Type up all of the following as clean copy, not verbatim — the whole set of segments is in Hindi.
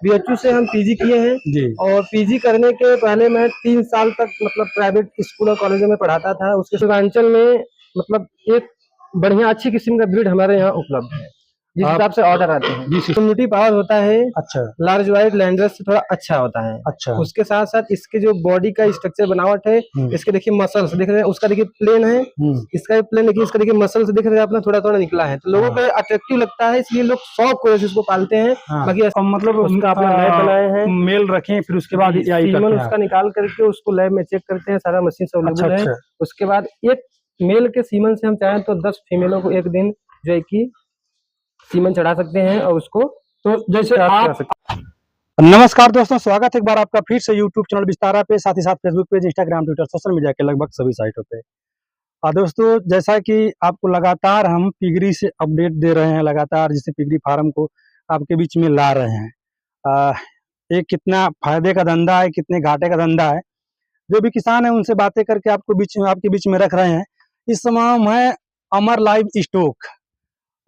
बीएचयू से हम पीजी किए हैं जी। और पीजी करने के पहले मैं 3 साल तक मतलब प्राइवेट स्कूल और कॉलेजों में पढ़ाता था। उसके पूर्वांचल में मतलब एक बढ़िया अच्छी किस्म का ब्रीड हमारे यहाँ उपलब्ध है, जिस हिसाब से ऑर्डर आते हैं। कम्युनिटी पावर होता है, अच्छा, लार्ज वाइट लैंडर्स से थोड़ा अच्छा होता है। अच्छा। उसके साथ साथ इसके जो बॉडी का स्ट्रक्चर बनावट है, इसके देखिए मसल्स दिख रहे हैं, उसका देखिए प्लेन है, इसका भी प्लेन, लेकिन इसका देखिए मसल्स दिख रहे हैं अपना थोड़ा थोड़ा निकला है, तो लोगों को अट्रैक्टिव लगता है, इसलिए लोग शौक को इसको पालते हैं। बाकी मतलब उसका अपना लैब बनाए हैं, मेल रखें, फिर उसके बाद सीमन उसका निकाल करके उसको लैब में चेक करते हैं, सारा मशीन से अवेलेबल है। उसके बाद एक मेल के सीमन से हम चाहें तो 10 फीमेलों को एक दिन जो है कि सीमन चढ़ा सकते हैं और उसको तो जैसे आप। नमस्कार दोस्तों, स्वागत है एक बार आपका फिर से यूट्यूब चैनल विस्तारा पे, साथ ही साथ Facebook page, Instagram, Twitter, social media के लगभग सभी साइटों पे। दोस्तों, जैसा कि आपको लगातार हम पिगरी से अपडेट दे रहे हैं, लगातार जिससे पिगरी फार्म को आपके बीच में ला रहे हैं। ये कितना फायदे का धंधा है, कितने घाटे का धंधा है, जो भी किसान है उनसे बातें करके आपके बीच में रख रहे हैं। इस समय हम है अमर लाइव स्टॉक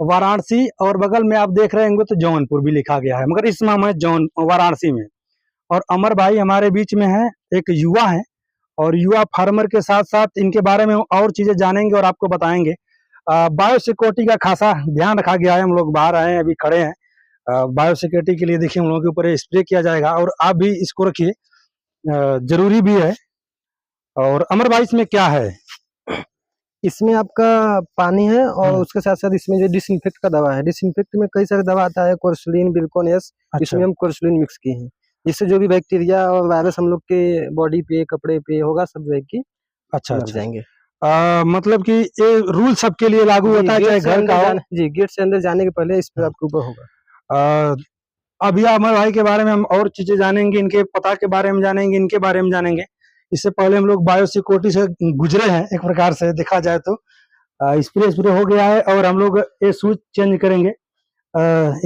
वाराणसी, और बगल में आप देख रहे होंगे तो जौनपुर भी लिखा गया है, मगर इस समय हम वाराणसी में। और अमर भाई हमारे बीच में है, एक युवा है, और युवा फार्मर के साथ साथ इनके बारे में और चीजें जानेंगे और आपको बताएंगे। बायोसिक्योरिटी का खासा ध्यान रखा गया है। हम लोग बाहर आए हैं, अभी खड़े हैं। बायोसिक्योरिटी के लिए देखिए हम लोगों के ऊपर स्प्रे किया जाएगा, और आप भी इसको रखिए, जरूरी भी है। और अमर भाई इसमें क्या है? इसमें आपका पानी है और उसके साथ साथ इसमें जो डिसइंफेक्ट का दवा है, डिसइंफेक्ट में कई सारे दवा आता है, कोर्सुलिन, बिल्कोनेस। इसमें हम कोर्सुलिन मिक्स किए हैं, जिससे जो भी बैक्टीरिया और वायरस हम लोग के बॉडी पे, कपड़े पे होगा, सब जो है कि मर जाएंगे। मतलब कि ये रूल सबके लिए लागू होता है, चाहे घर का हो? जी, गेट से अंदर जाने के पहले इस पे आपके ऊपर होगा। अभी अमर भाई के बारे में हम और चीजें जानेंगे, इनके पता के बारे में जानेंगे, इनके बारे में जानेंगे। इससे पहले हम लोग बायोसिक्योरिटी से गुजरे हैं, एक प्रकार से देखा जाए तो स्प्रे हो गया है, और हम लोग ये शूज चेंज करेंगे,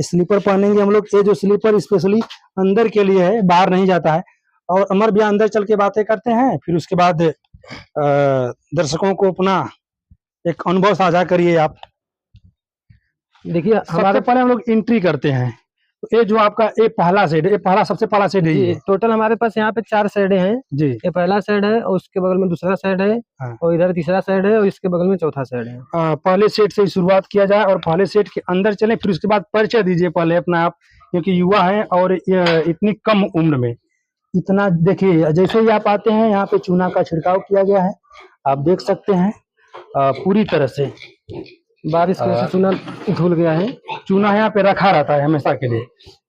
स्लीपर पहनेंगे हम लोग। ये जो स्लीपर स्पेशली अंदर के लिए है, बाहर नहीं जाता है। और अमर भैया अंदर चल के बातें करते हैं, फिर उसके बाद दर्शकों को अपना एक अनुभव साझा करिए आप। देखिए, सबसे पहले हम लोग एंट्री करते हैं, तो ये जो आपका ये पहला शेड है, ये सबसे पहला शेड है। टोटल हमारे पास यहाँ पे 4 शेड हैं जी। ये पहला शेड है, और उसके बगल में दूसरा शेड है, और इधर तीसरा शेड है, और इसके बगल में चौथा शेड है। पहले शेड से शुरुआत किया जाए और पहले शेड के अंदर चले, फिर उसके बाद परिचय दीजिए पहले अपना आप, क्योंकि युवा है और इतनी कम उम्र में इतना। देखिए, जैसे ही आप आते हैं, यहाँ पे चूना का छिड़काव किया गया है, आप देख सकते हैं पूरी तरह से। बारिश की वजह से चूना धुल गया है। चूना यहाँ पे रखा रहता है हमेशा के लिए।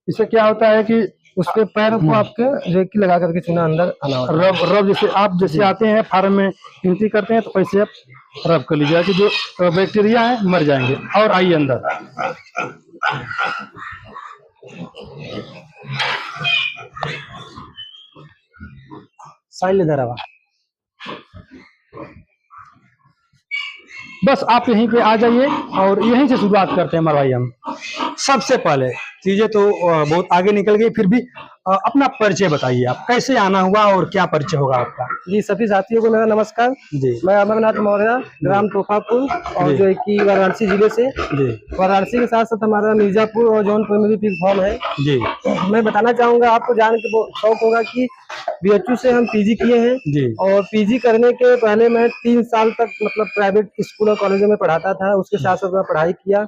इससे क्या होता है कि उसके पैर को आपके रेकी लगा करके चूना अंदर आना, रब जैसे आप जैसे आते हैं फार्म में एंट्री करते हैं, तो ऐसे आप रब कर लीजिए कि जो बैक्टीरिया है मर जाएंगे। और आइए अंदर। साइल इधर आवा। बस आप यहीं पे आ जाइए और यहीं से शुरुआत करते हैं हमारे भाई। हम सबसे पहले चीजें तो बहुत आगे निकल गई, फिर भी अपना परिचय बताइए, आप कैसे आना हुआ और क्या परिचय होगा आपका? जी, सभी साथियों को मेरा नमस्कार जी। मैं अमरनाथ मौर्य, ग्राम तोफापुर, और जो है कि वाराणसी जिले से जी। वाराणसी के साथ साथ हमारा मिर्जापुर और जौनपुर में भी पिग फार्म है जी। मैं बताना चाहूंगा, आपको जान के शौक होगा कि बीएचयू से हम पीजी किए हैं जी। और पीजी करने के पहले मैं 3 साल तक मतलब प्राइवेट स्कूल और कॉलेजों में पढ़ाता था। उसके साथ साथ मैं पढ़ाई किया,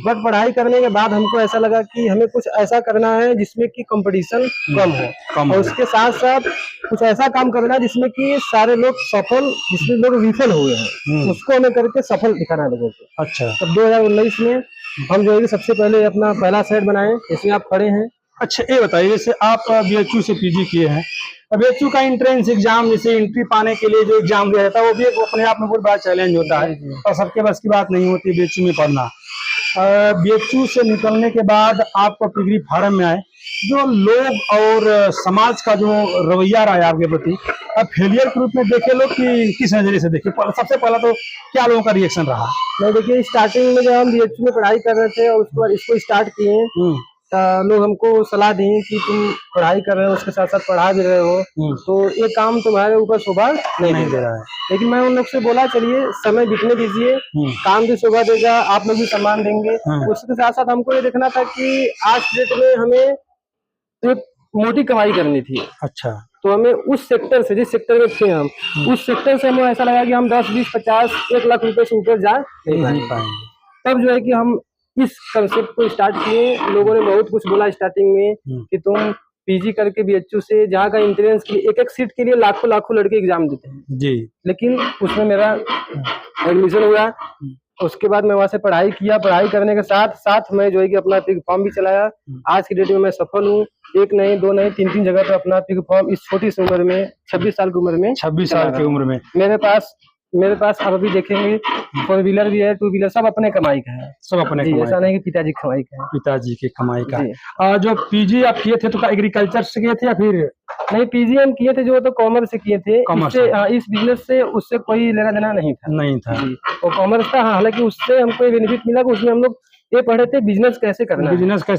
बट पढ़ाई करने के बाद हमको ऐसा लगा कि हमें कुछ ऐसा करना है जिसमें कि कंपटीशन कम हो, और उसके साथ साथ कुछ ऐसा काम करना है जिसमें कि सारे लोग सफल, जिसमें लोग विफल हुए हैं, उसको हमें करके सफल दिखाना है लोगों को। अच्छा, तब 2019 में हम जो है सबसे पहले अपना पहला सेट बनाए, इसमें आप खड़े हैं। अच्छा, ये बताइए, जैसे आप बीएचयू से पीजी किए हैं, बीएचयू का एंट्रेंस एग्जाम, जैसे एंट्री पाने के लिए जो एग्जाम दिया जाता है, वो भी अपने आप में बहुत बड़ा चैलेंज होता है, और सबके बस की बात नहीं होती बीएचयू में पढ़ना। बीएचयू से निकलने के बाद आपको पिगरी फार्म में आए, जो लोग और समाज का जो रवैया रहा है आपके प्रति, अब फेलियर के रूप में देखे लोग कि किस नजरिए से देखे? सबसे पहला तो क्या लोगों का रिएक्शन रहा? नहीं, देखिए, स्टार्टिंग में जब हम बीएचयू में पढ़ाई कर रहे थे और उसके बाद इसको स्टार्ट किए, लोग हमको सलाह दिए कि तुम पढ़ाई कर रहे हो, उसके साथ साथ पढ़ा भी रहे हो, तो ये काम तुम्हारे ऊपर शोभा नहीं दे रहा है। लेकिन मैं उन लोग से बोला, चलिए समय बीतने दीजिए, काम भी शोभा देगा, आप लोग भी सम्मान देंगे। उसके साथ साथ हमको ये देखना था कि आज डेट में हमें तो एक मोटी कमाई करनी थी। अच्छा। तो हमें उस सेक्टर से, जिस सेक्टर में थे हम, उस सेक्टर से हमें ऐसा लगा कि हम 10, 20, 50, 1 लाख रुपए से ऊपर जा नहीं पाएंगे। तब जो है कि हम इस कंसेप्ट को स्टार्ट किए। लोगों ने बहुत कुछ बोला स्टार्टिंग में कि तुम पीजी करके बीएचयू से, जहाँ का एंट्रेंस की एक सीट के लिए लाखों लाखों लड़के एग्जाम देते हैं जी, लेकिन उसमें मेरा एडमिशन हुआ। उसके बाद मैं वहाँ से पढ़ाई किया। पढ़ाई करने के साथ साथ मैं जो है कि अपना पिग फॉर्म भी चलाया। आज की डेट में मैं सफल हूँ। 1 नहीं, 2 नहीं, 3 जगह पे अपना पिग फॉर्म इस छोटी सी उम्र में, 26 साल की उम्र में, 26 साल की उम्र में मेरे पास आप अभी देखेंगे 4 व्हीलर भी है, 2 व्हीलर, सब अपने कमाई का है। सब अपने कमाई, ऐसा नहीं कि पिताजी की कमाई का है। पिताजी की कमाई का है। जो पीजी आप किए थे तो एग्रीकल्चर से किए थे या फिर नहीं? पीजी हम किए थे जो तो कॉमर्स से किए थे। इस बिजनेस से उससे कोई लेना देना नहीं था वो कॉमर्स था। हालांकि उससे हमको बेनिफिट मिला कि उसमें हम लोग ये पढ़े थे बिजनेस कैसे करना है, बिजनेस को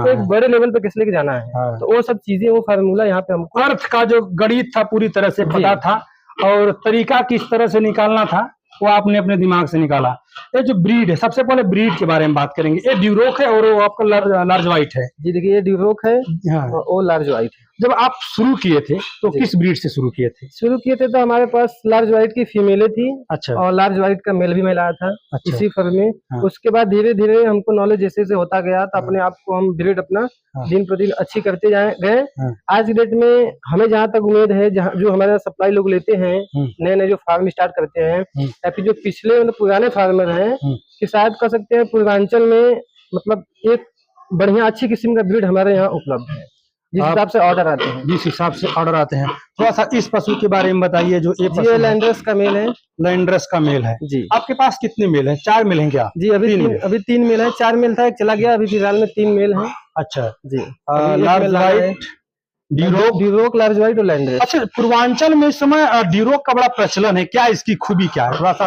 एक बड़े लेवल पे कैसे लेके जाना है। तो वो सब चीजें, वो फार्मूला यहाँ पे हमको, अर्थ का जो गणित था पूरी तरह से पता था और तरीका किस तरह से निकालना था वो आपने अपने दिमाग से निकाला। ये जो ब्रीड है, सबसे पहले ब्रीड के बारे में बात करेंगे। ये ड्यूरोक है और वो आपका लार्ज व्हाइट है जी। देखिए ये ड्यूरोक है और वो लार्ज व्हाइट है। जब आप शुरू किए थे तो किस ब्रीड से शुरू किए थे? तो हमारे पास लार्ज व्हाइट की फीमेलें थी। अच्छा। और लार्ज व्हाइट का मेल भी मैं लाया था। अच्छा। इसी फर्म में। हाँ। उसके बाद धीरे धीरे हमको नॉलेज जैसे जैसे होता गया तो अपने आप को हम ब्रीड अपना दिन प्रतिदिन अच्छी करते गए। आज की डेट में हमें जहाँ तक उम्मीद है, जो हमारे सप्लाई लोग लेते हैं, नए नए जो फार्म स्टार्ट करते हैं, या फिर जो पिछले मतलब पुराने फार्मर हैं, कि शायद कह सकते हैं पूर्वांचल में मतलब एक बढ़िया अच्छी किस्म का ब्रीड हमारे यहाँ उपलब्ध है। जिस हिसाब से ऑर्डर आते हैं, थोड़ा सा इस पशु के बारे में बताइए। जो ये लैंड्रस का मेल है। लैंड्रस का मेल है जी। आपके पास कितने मेल हैं? 4 मेल हैं क्या? जी अभी 3 मेल है। 4 मेल था, एक चला गया, अभी फिलहाल में 3 मेल है। अच्छा जी। Large white, Duroc, large white और लैंड्रस। अच्छा, पूर्वांचल में इस समय ड्यूरोक का बड़ा प्रचलन है, क्या इसकी खूबी क्या है? थोड़ा सा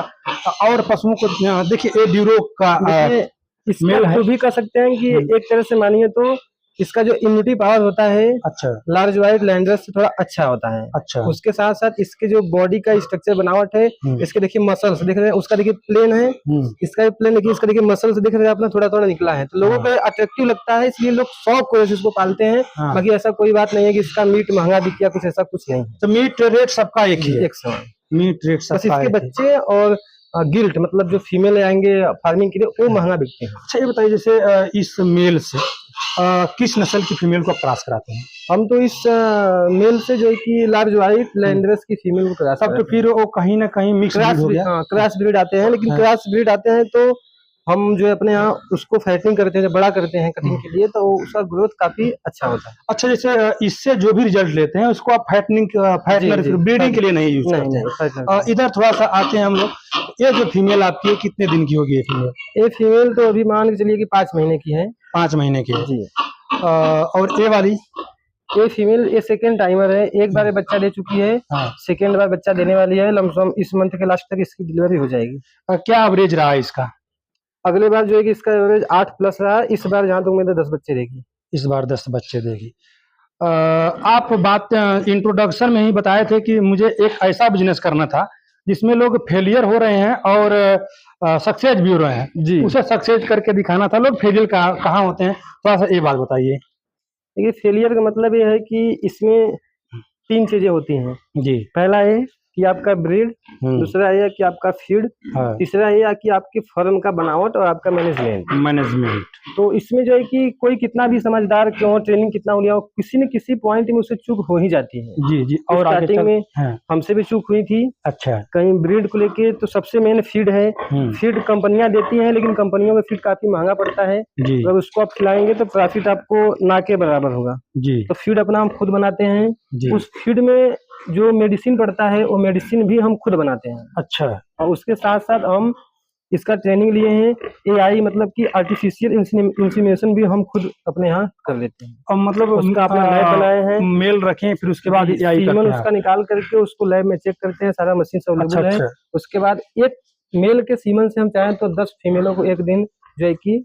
और पशुओं को देखिए। ये ड्यूरोक का मेल है। भी कह सकते हैं कि एक तरह से मानिए तो इसका जो इम्यूनिटी पावर होता है, अच्छा, लार्ज व्हाइट लैंड्रस से थोड़ा अच्छा होता है। अच्छा। उसके साथ साथ इसके जो बॉडी का स्ट्रक्चर बनावट है, इसके देखिए मसल्स दिख रहे हैं, उसका देखिए प्लेन है, इसका भी प्लेन देखिए, इसका देखिए मसल्स दिख रहे हैं अपना थोड़ा थोड़ा निकला है। तो लोगों को अट्रैक्टिव लगता है, इसलिए लोग शौक को इसको पालते हैं। बाकी ऐसा कोई बात नहीं है कि इसका मीट महंगा बिक या कुछ ऐसा कुछ नहीं। तो मीट रेट सबका एक ही है? एक समान मीट रेट बस इसके बच्चे और गिल्ट मतलब जो फीमेल आएंगे फार्मिंग के लिए वो महंगा बिकते हैं। अच्छा, ये बताइए जैसे इस मेल से किस नस्ल की फीमेल को क्रॉस कराते हैं? हम तो इस मेल से जो है कि लार्ज व्हाइट लैंड्रस की फीमेल को क्रॉस करते हैं। तो फिर वो कहीं ना कहीं मिक्स ब्रीड हो गया। क्रॉस ब्रीड आते हैं, लेकिन क्रॉस ब्रीड आते हैं तो हम जो है अपने यहाँ उसको फैटिंग करते हैं, जब बड़ा करते हैं कटिंग के लिए, तो उसका ग्रोथ काफी अच्छा होता है। अच्छा, जैसे इससे जो भी रिजल्ट लेते हैं उसको आप फैटनर ब्रीडिंग के लिए नहीं यूज करते? इधर थोड़ा सा आते हैं हम लोग। ये जो फीमेल आपकी है कितने दिन की होगी? ये फीमेल तो अभी मान के चलिए कि 5 महीने की है। 5 महीने की है जी। और ये वाली? ये फीमेल ये सेकेंड टाइमर है। एक बार बच्चा दे चुकी है, सेकेंड बार बच्चा देने वाली है। लमसम इस मंथ के लास्ट तक इसकी डिलीवरी हो जाएगी। क्या एवरेज रहा है इसका? अगले बार जो है कि इसका एवरेज 8+ रहा। इस बार जहाँ तक उम्मीद है 10 बच्चे देगी। इस बार 10 बच्चे देगी। आप बात इंट्रोडक्शन में ही बताए थे कि मुझे एक ऐसा बिजनेस करना था जिसमें लोग फेलियर हो रहे हैं और सक्सेस भी हो रहे हैं जी। उसे सक्सेस करके दिखाना था। लोग फेलियर कहाँ होते हैं, थोड़ा सा ये बात बताइए। देखिए फेलियर का मतलब ये है कि इसमें 3 चीजें होती हैं जी। पहला है कि आपका ब्रीड, दूसरा है कि आपका फीड, तीसरा है कि आपकी फर्म का बनावट और आपका मैनेजमेंट। तो इसमें जो है कि कोई कितना भी समझदार क्यों, ट्रेनिंग कितना हो लिया हो, किसी न किसी पॉइंट में उसे चूक हो ही जाती है जी जी। और स्टार्टिंग में हमसे भी चूक हुई थी। अच्छा। कहीं ब्रीड को लेके तो सबसे मेन फीड है। फीड कंपनियां देती हैं, लेकिन कंपनियों का फीड काफी महंगा पड़ता है। अगर उसको आप खिलाएंगे तो प्रॉफिट आपको ना के बराबर होगा जी। तो फीड अपना हम खुद बनाते हैं। उस फीड में जो मेडिसिन पड़ता है वो मेडिसिन भी हम खुद बनाते हैं। अच्छा। और उसके साथ साथ हम इसका ट्रेनिंग लिए हैं। AI मतलब कि आर्टिफिशियल इंसीमिनेशन भी हम खुद अपने यहाँ कर लेते हैं। और मतलब उसका अपना लैब बनाए हैं, मेल रखें, फिर उसके बाद सीमन उसका निकाल करके उसको लैब में चेक करते हैं, सारा मशीन सब अवेलेबल है। उसके बाद एक मेल के सीमन से हम चाहें तो 10 फीमेलों को एक दिन जो है कि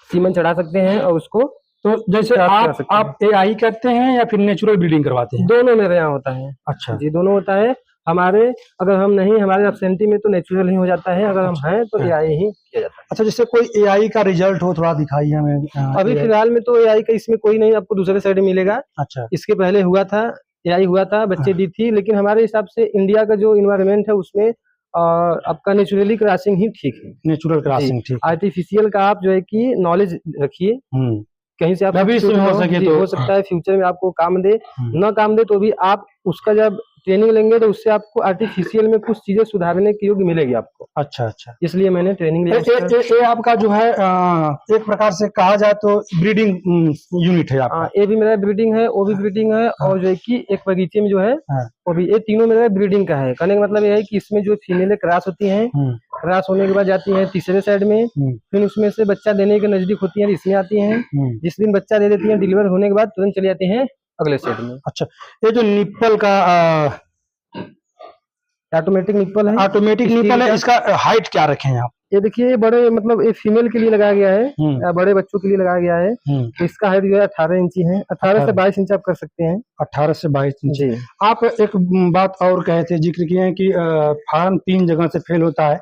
सीमन चढ़ा सकते हैं। और उसको तो जैसे आप AI करते हैं या फिर नेचुरल ब्रीडिंग करवाते हैं? दोनों मेरे यहाँ होता है। अच्छा जी, दोनों होता है। हमारे अगर हम नहीं हमारे एब्सेंटी में तो नेचुरल ही हो जाता है, अगर हम हैं तो एआई ही किया जाता है। अच्छा, जैसे कोई एआई का रिजल्ट हो थोड़ा दिखाइए हमें। अभी फिलहाल में तो एआई का इसमें कोई नहीं आपको दूसरे साइड में मिलेगा। अच्छा, इसके पहले हुआ था, एआई हुआ था, बच्चे दी थी, लेकिन हमारे हिसाब से इंडिया का जो इन्वायरमेंट है उसमें आपका नेचुरली क्रॉसिंग ही ठीक है। नेचुरल क्रॉसिंग ठीक है। आर्टिफिशियल का आप जो है कि नॉलेज रखिए, कहीं से आप भविष्य में हो सके जी, तो हो सकता है फ्यूचर में आपको काम दे, हम्म। न काम दे तो भी आप उसका जब ट्रेनिंग लेंगे तो उससे आपको आर्टिफिशियल में कुछ चीजें सुधारने के योग्य मिलेगी आपको। अच्छा अच्छा, इसलिए मैंने ट्रेनिंग लिया उसका। ये आपका जो है एक प्रकार से कहा जाए तो ब्रीडिंग यूनिट है आपका। ये भी मेरा ब्रीडिंग है, वो भी ब्रीडिंग है, और जो है कि एक बगीचे में जो है वो भी, ये तीनों मेरा ब्रीडिंग का है। कहने का मतलब ये है कि इसमें जो फीमेल क्रॉस होती हैं, क्रॉस होने के बाद जाती हैं तीसरे साइड में, फिर उसमें से बच्चा देने के नजदीक होती है, इसमें आती हैं, जिस दिन बच्चा दे देती हैं डिलीवर होने के बाद तुरंत चली जाती हैं अगले साइड में। अच्छा, ये जो निप्पल का ऑटोमेटिक निप्पल है, ऑटोमेटिक निप्पल है, इसका हाइट क्या रखे हैं आप? ये देखिए, ये बड़े मतलब ये फीमेल के लिए लगाया गया है, बड़े बच्चों के लिए लगाया गया है। तो इसका हाइट जो है 18 इंची है, 18 से 22 इंच आप कर सकते हैं। 18 से 22 इंच। जी। आप एक बात और कहे थे, जिक्र किए हैं कि फार्म 3 जगह से फेल होता है,